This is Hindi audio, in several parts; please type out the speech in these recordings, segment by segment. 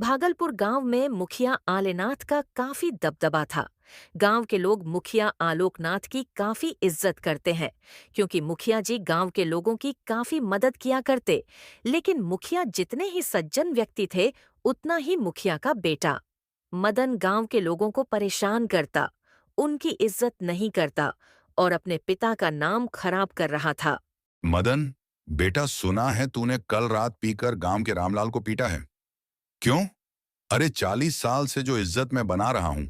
भागलपुर गांव में मुखिया आलेनाथ का काफी दबदबा था। गांव के लोग मुखिया आलोकनाथ की काफी इज्जत करते हैं, क्योंकि मुखिया जी गांव के लोगों की काफी मदद किया करते। लेकिन मुखिया जितने ही सज्जन व्यक्ति थे, उतना ही मुखिया का बेटा मदन गांव के लोगों को परेशान करता, उनकी इज्जत नहीं करता और अपने पिता का नाम खराब कर रहा था। मदन, बेटा सुना है तूने कल रात पीकर गांव के रामलाल को पीटा है। क्यों? अरे 40 साल से जो इज्जत मैं बना रहा हूं,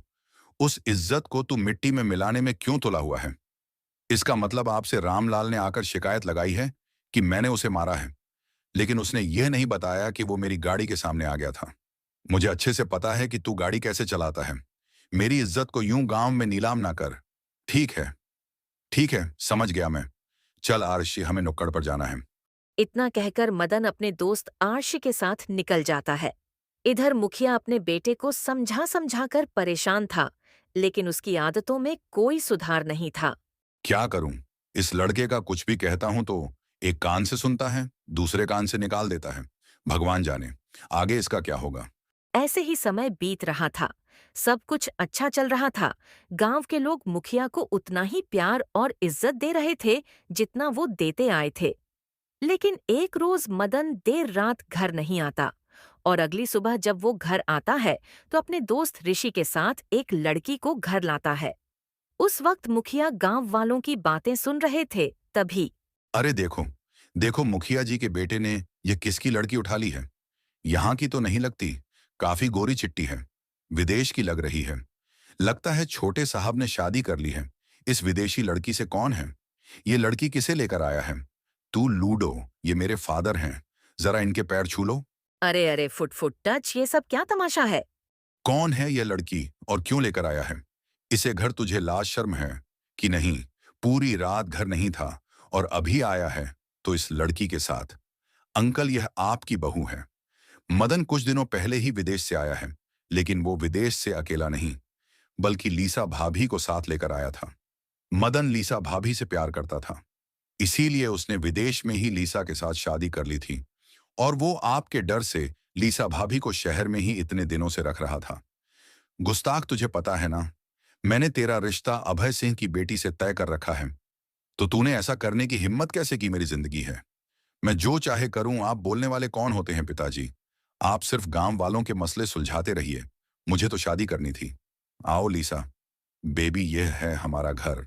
उस इज्जत को तू मिट्टी में मिलाने में क्यों तुला हुआ है? इसका मतलब आपसे रामलाल ने आकर शिकायत लगाई है कि मैंने उसे मारा है, लेकिन उसने यह नहीं बताया कि वो मेरी गाड़ी के सामने आ गया था। मुझे अच्छे से पता है कि तू गाड़ी कैसे चलाता है। मेरी इज्जत को यूं गांव में नीलाम ना कर। ठीक है, ठीक है, समझ गया मैं। चल आरशी, हमें नुक्कड़ पर जाना है। इतना कहकर मदन अपने दोस्त आर्ष के साथ निकल जाता है। इधर मुखिया अपने बेटे को समझा समझा कर परेशान था, लेकिन उसकी आदतों में कोई सुधार नहीं था। क्या करूं? इस लड़के का कुछ भी कहता हूं तो एक कान से सुनता है, दूसरे कान से निकाल देता है। भगवान जाने आगे इसका क्या होगा। ऐसे ही समय बीत रहा था। सब कुछ अच्छा चल रहा था। गांव के लोग मुखिया को उतना ही प्यार और इज्जत दे रहे थे, जितना वो देते आए थे। लेकिन एक रोज मदन देर रात घर नहीं आता, और अगली सुबह जब वो घर आता है तो अपने दोस्त ऋषि के साथ एक लड़की को घर लाता है। उस वक्त मुखिया गांव वालों की बातें सुन रहे थे। तभी अरे देखो, देखो मुखिया जी के बेटे ने ये किसकी लड़की उठा ली है। यहाँ की तो नहीं लगती, काफी गोरी चिट्टी है। विदेश की लग रही है। लगता है छोटे साहब ने शादी कर ली है। इस विदेशी लड़की से कौन है? ये लड़की किसे लेकर आया है? तू लूडो, ये मेरे फादर हैं। जरा इनके पैर छू लो। अरे अरे, फुट फुट टच, ये सब क्या तमाशा है? कौन है यह लड़की और क्यों लेकर आया है? इसे घर तुझे लाज शर्म है कि नहीं? पूरी रात घर नहीं था और अभी आया है तो इस लड़की के साथ। अंकल, यह आपकी बहू है। मदन कुछ दिनों पहले ही विदेश से आया है, लेकिन वो विदेश से अकेला नहीं, बल्कि लीसा भाभी को साथ लेकर आया था। मदन लीसा भाभी से प्यार करता था, इसीलिए उसने विदेश में ही लीसा के साथ शादी कर ली थी। और वो आपके डर से लीसा भाभी को शहर में ही इतने दिनों से रख रहा था। गुस्ताख, तुझे पता है ना, मैंने तेरा रिश्ता अभय सिंह की बेटी से तय कर रखा है। तो तूने ऐसा करने की हिम्मत कैसे की? मेरी जिंदगी है, मैं जो चाहे करूं। आप बोलने वाले कौन होते हैं पिताजी? आप सिर्फ गांव वालों के मसले सुलझाते रहिए। मुझे तो शादी करनी थी। आओ लीसा बेबी, यह है हमारा घर।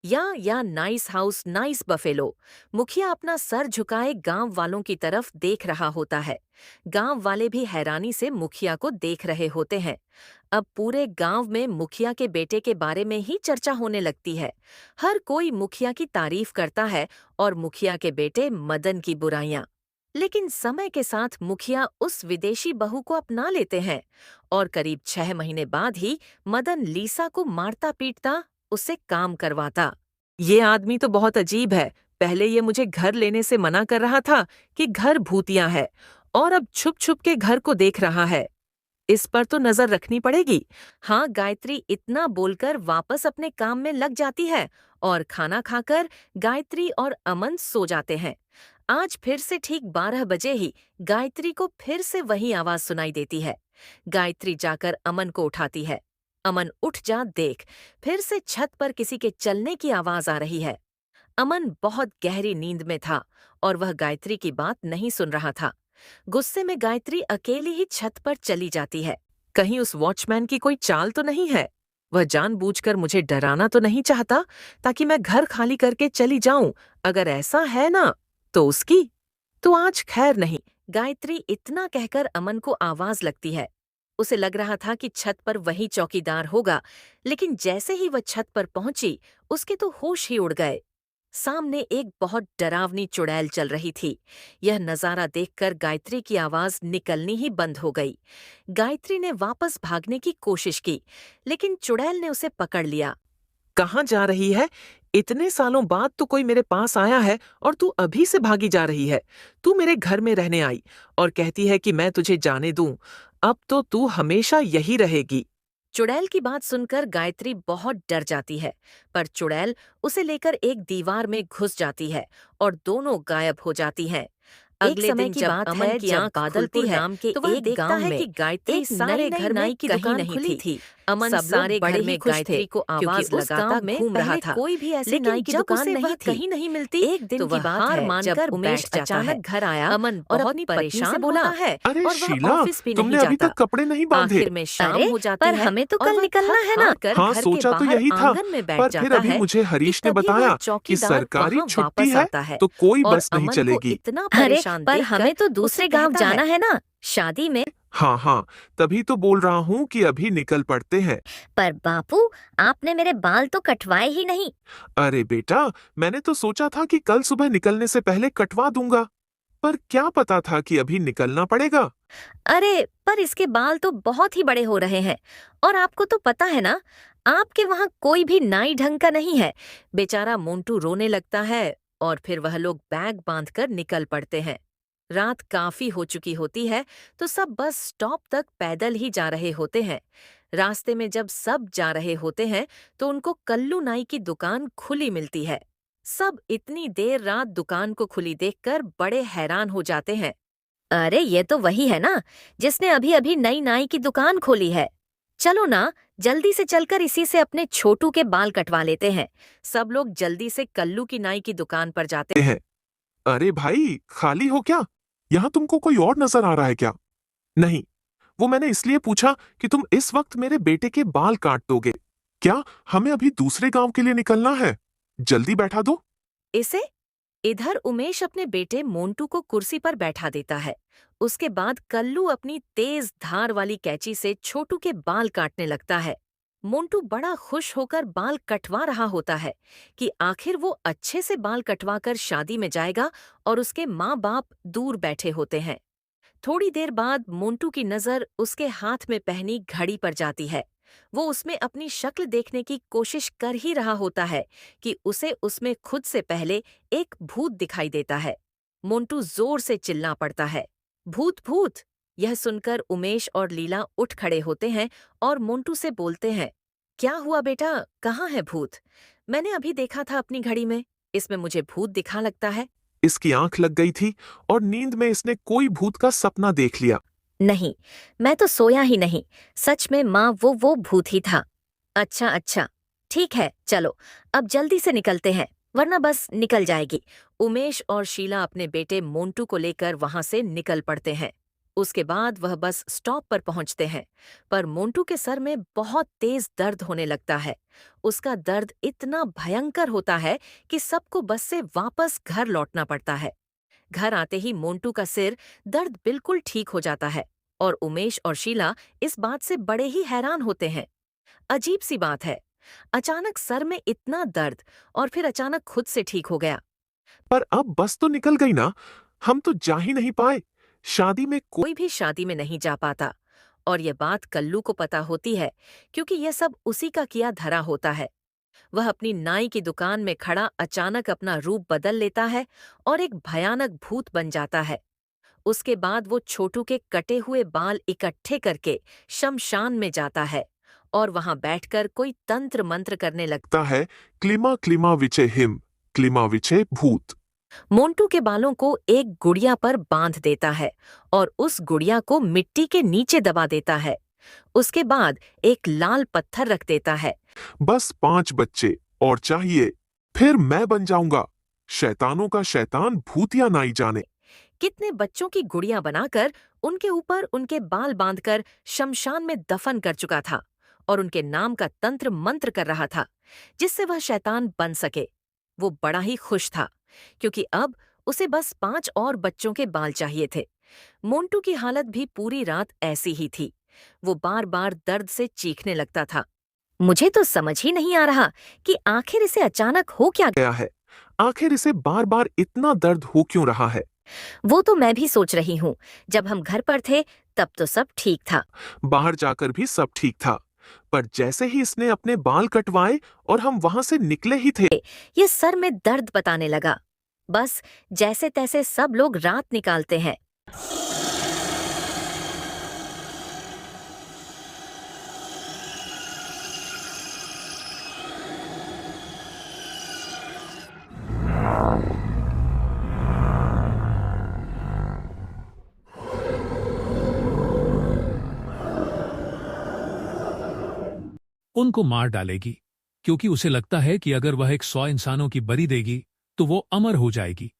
या नाइस हाउस नाइस बफेलो। मुखिया अपना सर झुकाए गांव वालों की तरफ देख रहा होता है। गांव वाले भी हैरानी से मुखिया को देख रहे होते हैं। अब पूरे गांव में मुखिया के बेटे के बारे में ही चर्चा होने लगती है। हर कोई मुखिया की तारीफ करता है और मुखिया के बेटे मदन की बुराइयां। लेकिन समय के साथ मुखिया उस विदेशी बहू को अपना लेते हैं, और करीब 6 महीने बाद ही मदन लीसा को मारता पीटता उससे काम करवाता। ये आदमी तो बहुत अजीब है। पहले ये मुझे घर लेने से मना कर रहा था कि घर भूतिया है, और अब छुप छुप के घर को देख रहा है। इस पर तो नजर रखनी पड़ेगी। हाँ, गायत्री इतना बोलकर वापस अपने काम में लग जाती है, और खाना खाकर गायत्री और अमन सो जाते हैं। आज फिर से ठीक 12 बजे ही गायत्री को फिर से वही आवाज सुनाई देती है। गायत्री जाकर अमन को उठाती है। अमन, उठ जा, देख, फिर से छत पर किसी के चलने की आवाज आ रही है। अमन बहुत गहरी नींद में था और वह गायत्री की बात नहीं सुन रहा था। गुस्से में गायत्री अकेली ही छत पर चली जाती है। कहीं उस वॉचमैन की कोई चाल तो नहीं है? वह जानबूझकर मुझे डराना तो नहीं चाहता ताकि मैं घर खाली करके चली जाऊं? अगर ऐसा है ना, तो उसकी तो आज खैर नहीं। गायत्री इतना कहकर अमन को आवाज लगती है। उसे लग रहा था कि छत पर वही चौकीदार होगा, लेकिन जैसे ही वह छत पर पहुंची, उसके तो होश ही उड़ गए। सामने एक बहुत डरावनी चुड़ैल चल रही थी। यह नजारा देखकर गायत्री की आवाज निकलनी ही बंद हो गई। गायत्री ने वापस भागने की कोशिश की, लेकिन चुड़ैल ने उसे पकड़ लिया। कहाँ जा रही है? इतने सालों बाद तू कोई मेरे पास आया है और तू अभी से भागी जा रही है। तू मेरे घर में रहने आई और कहती है कि मैं तुझे जाने दूं। अब तो तू हमेशा यही रहेगी। चुड़ैल की बात सुनकर गायत्री बहुत डर जाती है, पर चुड़ैल उसे लेकर एक दीवार में घुस जाती है और दोनों गायब हो जाती हैं। अगले दिन जब अमन की आंख खुलती है तो वह देखता है कि गायत्री सारे घर में की दुकान खुली थी। अमन सारे घर में गायत्री को आवाज लगाता घूम रहा था, कोई भी ऐसी नाई की दुकान नहीं थी, कहीं नहीं मिलती। एक दिन की बात है जब उमेश अचानक घर आया, अमन और अपनी परेशान बोला है अरे और शीला, वह ऑफिस भी तुमने नहीं अभी जाता। तक कपड़े नहीं बांधे। आखिर में शाम हो जाती है, हमें तो और कल वह निकलना थक है ना। हार कर हाँ, घर के सोचा तो बाहर यही था, आंगन में बैठ पर फिर जाता अभी है मुझे कि हरीश ने तभी वह बताया कि चौकीदार सरकारी वहाँ छुट्टी वापस है आता है तो कोई और बस नहीं अमन को चलेगी। इतना अरे परेशान पर देखकर हमें तो उससे दूसरे गांव कहता जाना है ना, शादी में। हाँ हाँ, तभी तो बोल रहा हूँ कि अभी निकल पड़ते हैं। पर बापू, आपने मेरे बाल तो कटवाए ही नहीं। अरे बेटा, मैंने तो सोचा था कि कल सुबह निकलने से पहले कटवा दूंगा, पर क्या पता था कि अभी निकलना पड़ेगा। अरे पर इसके बाल तो बहुत ही बड़े हो रहे हैं, और आपको तो पता है ना, आपके वहाँ कोई भी नाई ढंग का नहीं है। बेचारा मोंटू रोने लगता है और फिर वह लोग बैग बांधकर निकल पड़ते हैं। रात काफी हो चुकी होती है तो सब बस स्टॉप तक पैदल ही जा रहे होते हैं। रास्ते में जब सब जा रहे होते हैं तो उनको कल्लू नाई की दुकान खुली मिलती है। सब इतनी देर रात दुकान को खुली देखकर बड़े हैरान हो जाते हैं। अरे ये तो वही है ना, जिसने अभी अभी नई नाई की दुकान खोली है। चलो ना, जल्दी से चलकर इसी से अपने छोटू के बाल कटवा लेते हैं। सब लोग जल्दी से कल्लू की नाई की दुकान पर जाते हैं। अरे भाई, खाली हो क्या? यहाँ तुमको कोई और नजर आ रहा है क्या? नहीं, वो मैंने इसलिए पूछा कि तुम इस वक्त मेरे बेटे के बाल काट दोगे। क्या हमें अभी दूसरे गांव के लिए निकलना है? जल्दी बैठा दो। इसे इधर उमेश अपने बेटे मोंटू को कुर्सी पर बैठा देता है। उसके बाद कल्लू अपनी तेज धार वाली कैंची से छोटू के बाल काटने लगता है। मोंटू बड़ा खुश होकर बाल कटवा रहा होता है कि आखिर वो अच्छे से बाल कटवाकर शादी में जाएगा और उसके माँ बाप दूर बैठे होते हैं। थोड़ी देर बाद मोंटू की नजर उसके हाथ में पहनी घड़ी पर जाती है। वो उसमें अपनी शक्ल देखने की कोशिश कर ही रहा होता है कि उसे उसमें खुद से पहले एक भूत दिखाई देता है। मोंटू जोर से चिल्ला पड़ता है, भूत भूत! यह सुनकर उमेश और लीला उठ खड़े होते हैं और मोंटू से बोलते हैं, क्या हुआ बेटा, कहाँ है भूत? मैंने अभी देखा था अपनी घड़ी में, इसमें मुझे भूत दिखा लगता है। इसकी आंख लग गई थी और नींद में इसने कोई भूत का सपना देख लिया। नहीं, मैं तो सोया ही नहीं, सच में माँ वो भूत ही था। अच्छा अच्छा, ठीक है, चलो अब जल्दी से निकलते हैं, वरना बस निकल जाएगी। उमेश और शीला अपने बेटे मोंटू को लेकर वहां से निकल पड़ते हैं। उसके बाद वह बस स्टॉप पर पहुंचते हैं, पर मोंटू के सर में बहुत तेज दर्द होने लगता है। उसका दर्द इतना भयंकर होता है कि सबको बस से वापस घर लौटना पड़ता है। घर आते ही मोंटू का सिर दर्द बिल्कुल ठीक हो जाता है और उमेश और शीला इस बात से बड़े ही हैरान होते हैं। अजीब सी बात है, अचानक सर में इतना दर्द और फिर अचानक खुद से ठीक हो गया। पर अब बस तो निकल गई ना, हम तो जा ही नहीं पाए। शादी में कोई भी शादी में नहीं जा पाता और यह बात कल्लू को पता होती है क्योंकि यह सब उसी का किया धरा होता है। वह अपनी नाई की दुकान में खड़ा अचानक अपना रूप बदल लेता है और एक भयानक भूत बन जाता है। उसके बाद वो छोटू के कटे हुए बाल इकट्ठे करके शमशान में जाता है और वहां बैठकर कोई तंत्र मंत्र करने लगता है, क्लिमा क्लिमा विचे हिम, क्लिमा विचे भूत। मोंटू के बालों को एक गुड़िया पर बांध देता है और उस गुड़िया को मिट्टी के नीचे दबा देता है। उसके बाद एक लाल पत्थर रख देता है। बस 5 बच्चे और चाहिए, फिर मैं बन जाऊंगा शैतानों का शैतान, भूतिया नाई जाने। कितने बच्चों की गुड़िया बनाकर उनके ऊपर उनके बाल बांधकर शमशान में दफन कर चुका था और उनके नाम का तंत्र मंत्र कर रहा था जिससे वह शैतान बन सके। वो बड़ा ही खुश था क्योंकि अब उसे बस 5 और बच्चों के बाल चाहिए थे। मोंटू की हालत भी पूरी रात ऐसी ही थी। वो बार बार दर्द से चीखने लगता था। मुझे तो समझ ही नहीं आ रहा कि आखिर इसे अचानक हो क्या गया है। आखिर इसे बार बार इतना दर्द हो क्यों रहा है? वो तो मैं भी सोच रही हूँ। जब हम घर पर थे तब तो सब ठीक था, बाहर जाकर भी सब ठीक था, पर जैसे ही इसने अपने बाल कटवाए और हम वहां से निकले ही थे, ये सर में दर्द बताने लगा। बस जैसे तैसे सब लोग रात निकालते हैं। उनको मार डालेगी, क्योंकि उसे लगता है कि अगर वह 100 इंसानों की बलि देगी तो वो अमर हो जाएगी।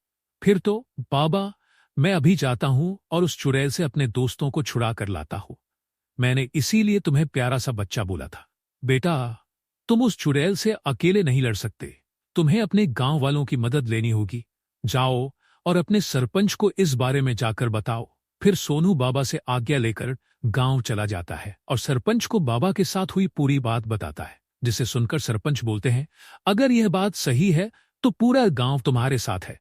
फिर तो बाबा, मैं अभी जाता हूं और उस चुड़ैल से अपने दोस्तों को छुड़ा कर लाता हूं। मैंने इसीलिए तुम्हें प्यारा सा बच्चा बोला था। बेटा, तुम उस चुड़ैल से अकेले नहीं लड़ सकते, तुम्हें अपने गांव वालों की मदद लेनी होगी। जाओ और अपने सरपंच को इस बारे में जाकर बताओ। फिर सोनू बाबा से आज्ञा लेकर गांव चला जाता है और सरपंच को बाबा के साथ हुई पूरी बात बताता है, जिसे सुनकर सरपंच बोलते हैं, अगर यह बात सही है तो पूरा गांव तुम्हारे साथ है।